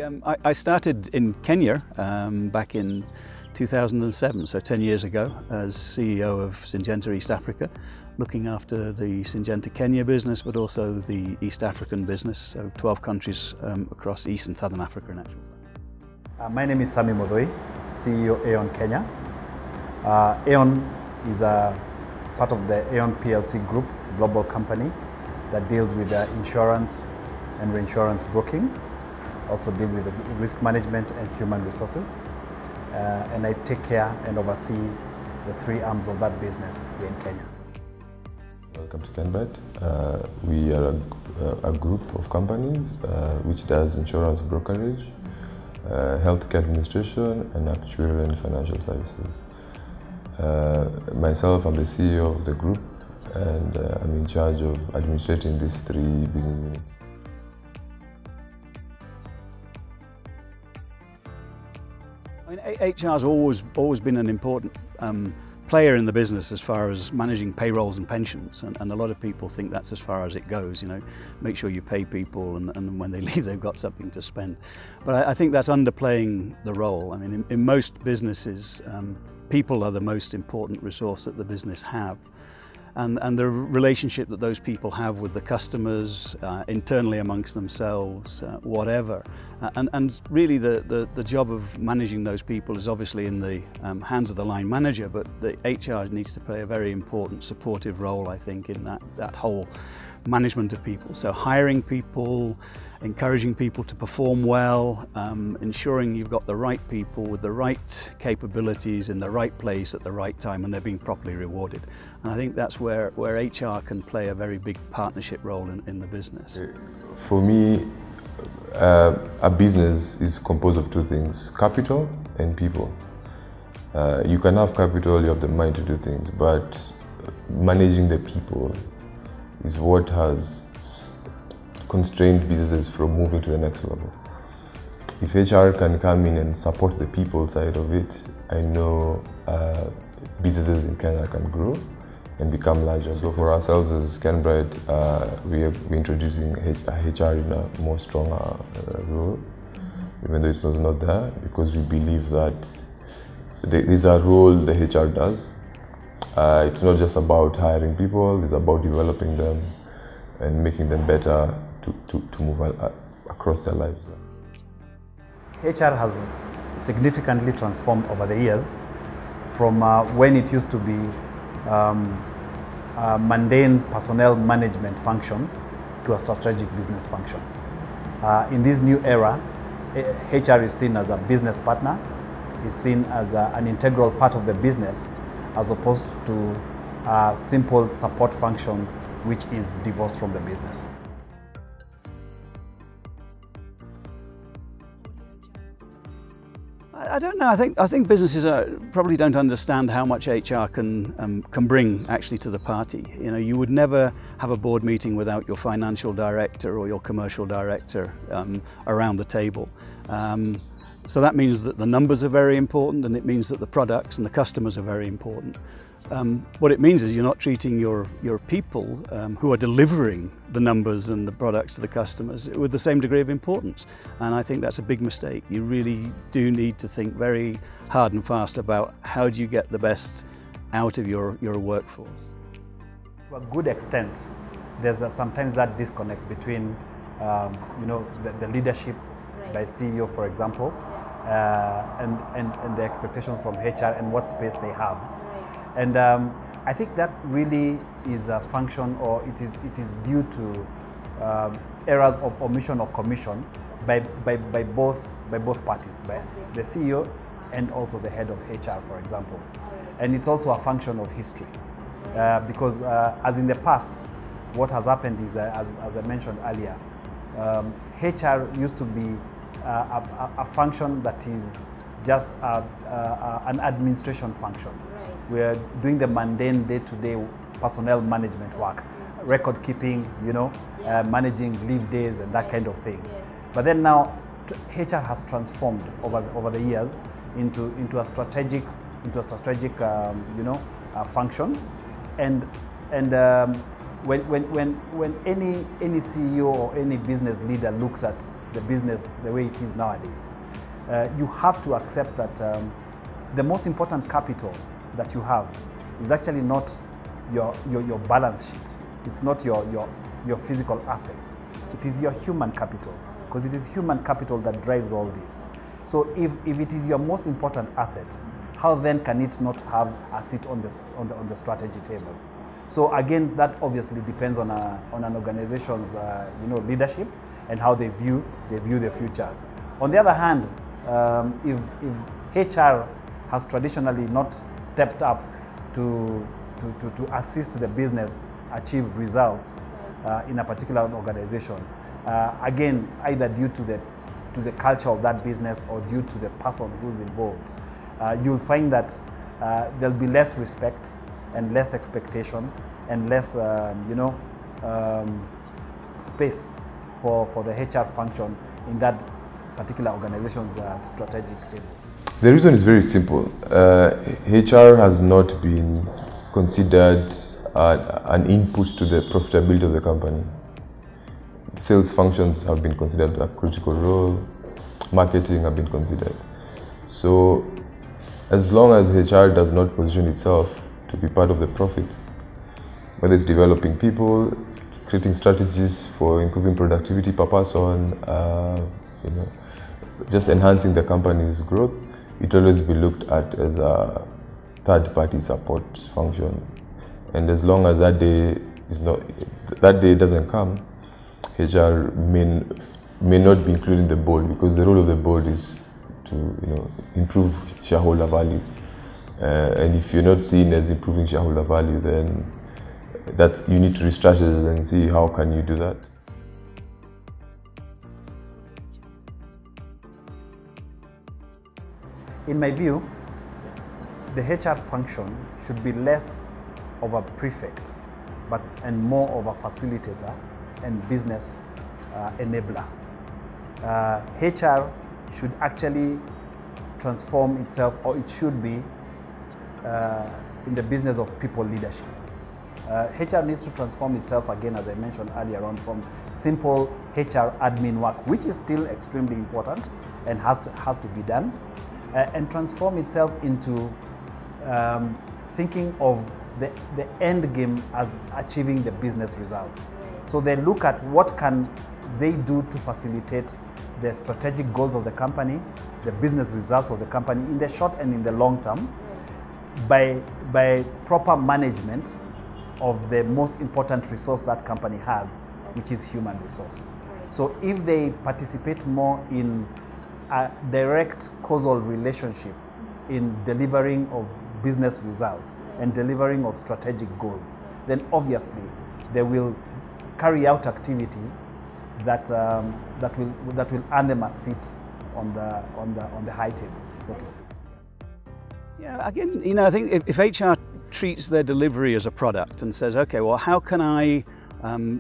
I started in Kenya back in 2007, so 10 years ago, as CEO of Syngenta East Africa, looking after the Syngenta Kenya business, but also the East African business, so 12 countries across East and Southern Africa in actual fact. My name is Sammy Muthui, CEO Aeon Kenya. Aeon is a part of the Aeon PLC group, global company that deals with insurance and reinsurance broking. Also deal with risk management and human resources. And I take care and oversee the three arms of that business here in Kenya. Welcome to Kenbright. We are a group of companies which does insurance brokerage, healthcare administration, and actuarial and financial services. Myself, I'm the CEO of the group, and I'm in charge of administrating these three business units. I mean, HR has always been an important player in the business as far as managing payrolls and pensions, and a lot of people think that's as far as it goes. You know, make sure you pay people, and when they leave, they've got something to spend. But I think that's underplaying the role. I mean, in most businesses, people are the most important resource that the business have. And the relationship that those people have with the customers, internally amongst themselves, whatever. And really the job of managing those people is obviously in the hands of the line manager, but the HR needs to play a very important supportive role, I think, in that whole management of people. So hiring people, encouraging people to perform well, ensuring you've got the right people with the right capabilities in the right place at the right time, and they're being properly rewarded. And I think that's where HR can play a very big partnership role in the business. For me, a business is composed of two things: capital and people. You can have capital, you have the mind to do things, but managing the people is what has constrained businesses from moving to the next level. If HR can come in and support the people side of it, I know businesses in Kenya can grow and become larger. So for ourselves as Kenbright, we're introducing HR in a more stronger role, even though it was not there, because we believe that there's a role the HR does. It's not just about hiring people, it's about developing them and making them better to move across their lives. HR has significantly transformed over the years from when it used to be a mundane personnel management function to a strategic business function. In this new era, HR is seen as a business partner, is seen as an integral part of the business, as opposed to a simple support function which is divorced from the business. I don't know. I think businesses probably don't understand how much HR can bring actually to the party. You know, you would never have a board meeting without your financial director or your commercial director around the table. So that means that the numbers are very important, and it means that the products and the customers are very important. What it means is you're not treating your people who are delivering the numbers and the products to the customers with the same degree of importance. And I think that's a big mistake. You really do need to think very hard and fast about how do you get the best out of your workforce. To a good extent, there's sometimes that disconnect between you know, the leadership by CEO, for example, and the expectations from HR and what space they have. And I think that really is a function, or it is due to errors of omission or commission by both parties, by the CEO and also the head of HR, for example. And it's also a function of history, because as in the past, what has happened is, as I mentioned earlier, HR used to be a function that is just an administration function. We're doing the mundane day-to-day personnel management work, record keeping, you know, managing leave days and that kind of thing. But then now, HR has transformed over the years into a strategic you know, function, and when any CEO or any business leader looks at the business the way it is nowadays. You have to accept that the most important capital that you have is actually not your balance sheet. It's not your physical assets. It is your human capital, because it is human capital that drives all this. So if it is your most important asset, how then can it not have a seat on the strategy table? So again, that obviously depends on an organization's leadership and how they view the future. On the other hand, if HR has traditionally not stepped up to assist the business achieve results in a particular organization, again, either due to the culture of that business or due to the person who's involved, you'll find that there'll be less respect and less expectation and less space for the HR function in that particular organization's strategic table. The reason is very simple. HR has not been considered an input to the profitability of the company. Sales functions have been considered a critical role. Marketing have been considered. So as long as HR does not position itself to be part of the profits, whether it's developing people, creating strategies for improving productivity per person, just enhancing the company's growth, it will always be looked at as a third-party support function. And as long as that day doesn't come, HR may not be included in the board, because the role of the board is to improve shareholder value. And if you're not seen as improving shareholder value, then you need to restructure and see how can you do that. In my view, the HR function should be less of a prefect, and more of a facilitator and business enabler. HR should actually transform itself, or it should be in the business of people leadership. HR needs to transform itself again, as I mentioned earlier on, from simple HR admin work, which is still extremely important and has to be done, and transform itself into thinking of the end game as achieving the business results. So they look at what can they do to facilitate the strategic goals of the company, the business results of the company in the short and in the long term, by proper management of the most important resource that company has, which is human resource. So if they participate more in a direct causal relationship in delivering of business results and delivering of strategic goals, then obviously they will carry out activities that will earn them a seat on the high table, so to speak. Yeah, again, I think if HR treats their delivery as a product and says, okay, well, how can I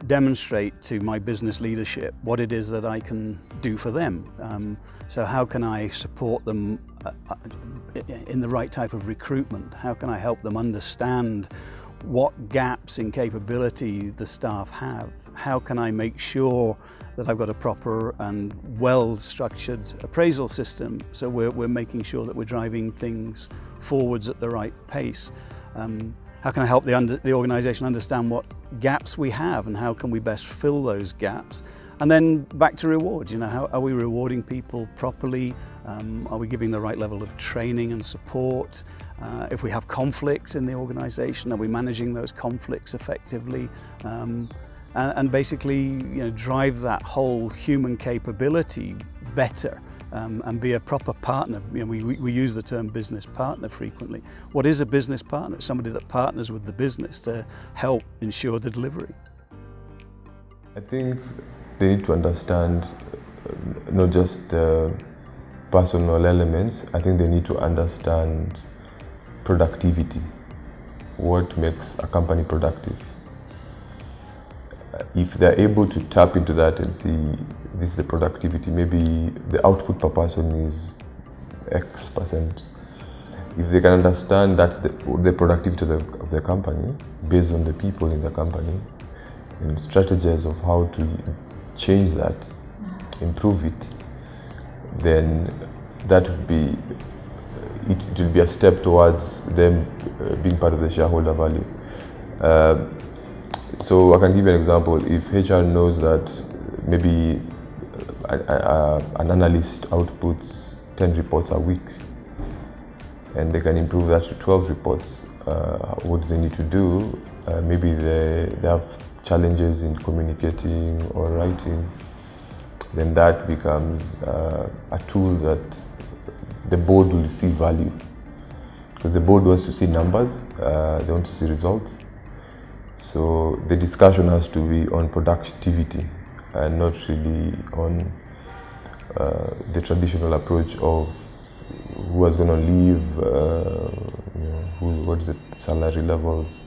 demonstrate to my business leadership what it is that I can do for them? So how can I support them in the right type of recruitment? How can I help them understand what gaps in capability the staff have? How can I make sure that I've got a proper and well-structured appraisal system, so we're making sure that we're driving things forwards at the right pace? How can I help the organisation understand what gaps we have and how can we best fill those gaps? And then back to rewards, how are we rewarding people properly? Are we giving the right level of training and support? If we have conflicts in the organisation, are we managing those conflicts effectively? And basically, drive that whole human capability better. And be a proper partner. We use the term business partner frequently. What is a business partner? It's somebody that partners with the business to help ensure the delivery. I think they need to understand not just the personal elements. I think they need to understand productivity. What makes a company productive? If they're able to tap into that and see this is the productivity, maybe the output per person is X percent. If they can understand that's the productivity of the company based on the people in the company and strategies of how to change that, improve it, then that would be, it will be a step towards them being part of the shareholder value. So I can give you an example. If HR knows that maybe an analyst outputs 10 reports a week, and they can improve that to 12 reports, what do they need to do? Maybe they have challenges in communicating or writing, then that becomes a tool that the board will see value. Because the board wants to see numbers, they want to see results. So the discussion has to be on productivity and not really on the traditional approach of who is going to leave, what's the salary levels.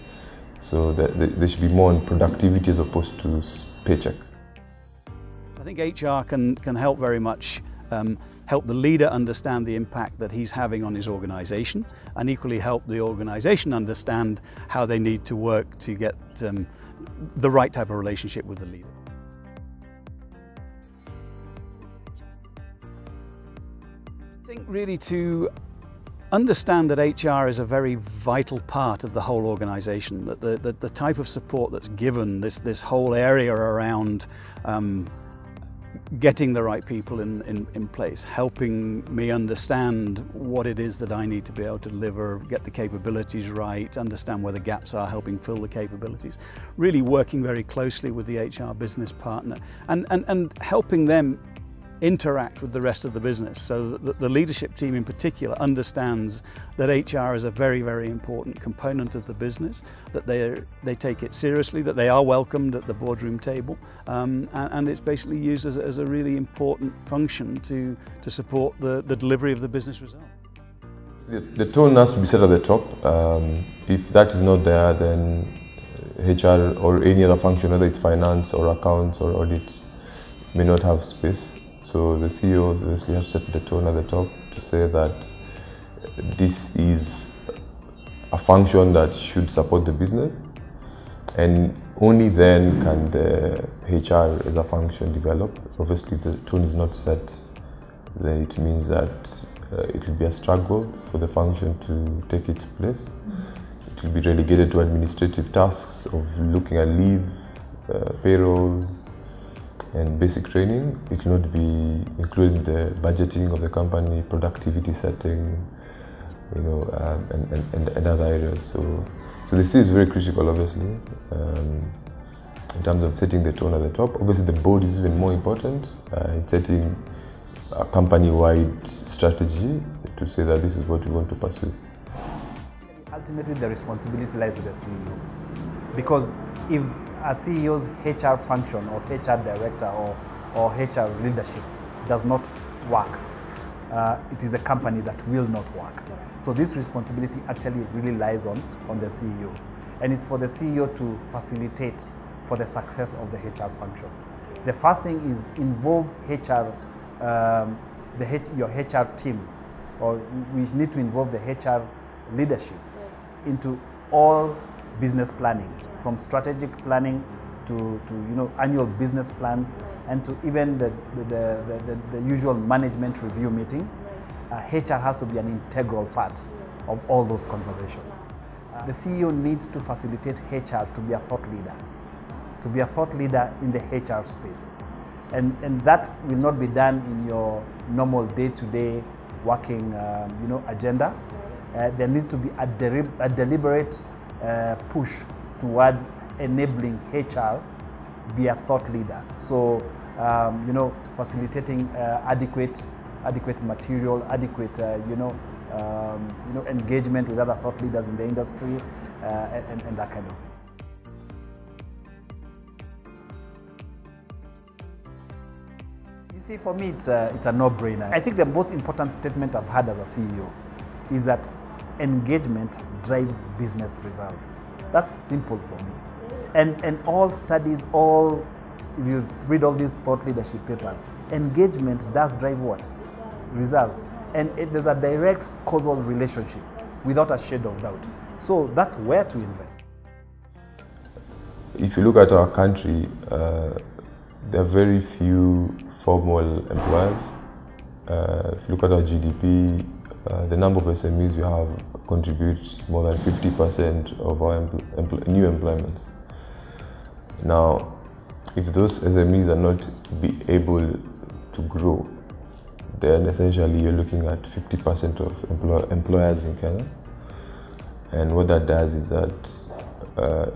So there should be more on productivity as opposed to paycheck. I think HR can help very much help the leader understand the impact that he's having on his organisation, and equally help the organisation understand how they need to work to get the right type of relationship with the leader. I think really to understand that HR is a very vital part of the whole organisation, that the type of support that's given, this whole area around getting the right people in place, helping me understand what it is that I need to be able to deliver, get the capabilities right, understand where the gaps are, helping fill the capabilities, really working very closely with the HR business partner and helping them interact with the rest of the business, so that the leadership team in particular understands that HR is a very, very important component of the business, that they take it seriously, that they are welcomed at the boardroom table, and it's basically used as a really important function to support the delivery of the business result. The tone has to be set at the top. If that is not there, then HR or any other function, whether it's finance or accounts or audit, may not have space. So the CEO obviously has set the tone at the top to say that this is a function that should support the business, and only then can the HR as a function develop. Obviously, if the tone is not set, then it means that it will be a struggle for the function to take its place. It will be relegated to administrative tasks of looking at leave, payroll, and basic training. It will not be including the budgeting of the company, productivity setting, and other areas. So this is very critical, obviously, in terms of setting the tone at the top. Obviously, the board is even more important in setting a company-wide strategy to say that this is what we want to pursue. Ultimately, the responsibility lies with the CEO, because if a CEO's HR function or HR director or HR leadership does not work, it is the company that will not work. So this responsibility actually really lies on the CEO. And it's for the CEO to facilitate for the success of the HR function. The first thing is involve HR, your HR team, or we need to involve the HR leadership into all business planning, from strategic planning to annual business plans, and to even the usual management review meetings. HR has to be an integral part of all those conversations. The CEO needs to facilitate HR to be a thought leader, in the HR space, and that will not be done in your normal day-to-day working agenda. There needs to be a deliberate push towards enabling HR be a thought leader. So, facilitating adequate material, adequate, engagement with other thought leaders in the industry, and that kind of thing. You see, for me, it's a no-brainer. I think the most important statement I've had as a CEO is that engagement drives business results. That's simple for me. And all studies, you read all these thought leadership papers, engagement does drive what? Results. And there's a direct causal relationship without a shade of doubt. So that's where to invest. If you look at our country, there are very few formal employers. If you look at our GDP, the number of SMEs we have contributes more than 50% of our new employment. Now, if those SMEs are not able to grow, then essentially you're looking at 50% of employers in Kenya. And what that does is that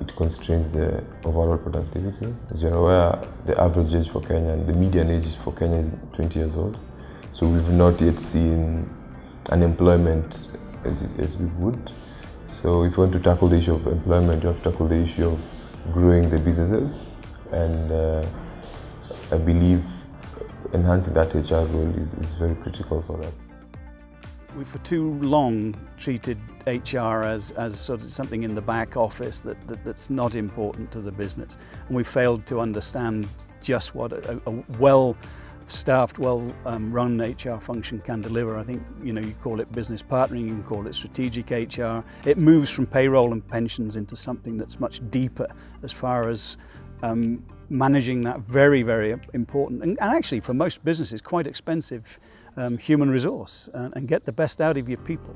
it constrains the overall productivity. As you're aware, the average age for Kenya, the median age for Kenya is 20 years old. So we've not yet seen unemployment as we would. So if you want to tackle the issue of employment, you have to tackle the issue of growing the businesses. And I believe enhancing that HR role is very critical for that. We for too long treated HR as sort of something in the back office that's not important to the business, and we failed to understand just what a well-staffed, well-run HR function can deliver. I think you call it business partnering, you can call it strategic HR. It moves from payroll and pensions into something that's much deeper as far as managing that very, very important and actually for most businesses quite expensive human resource and get the best out of your people.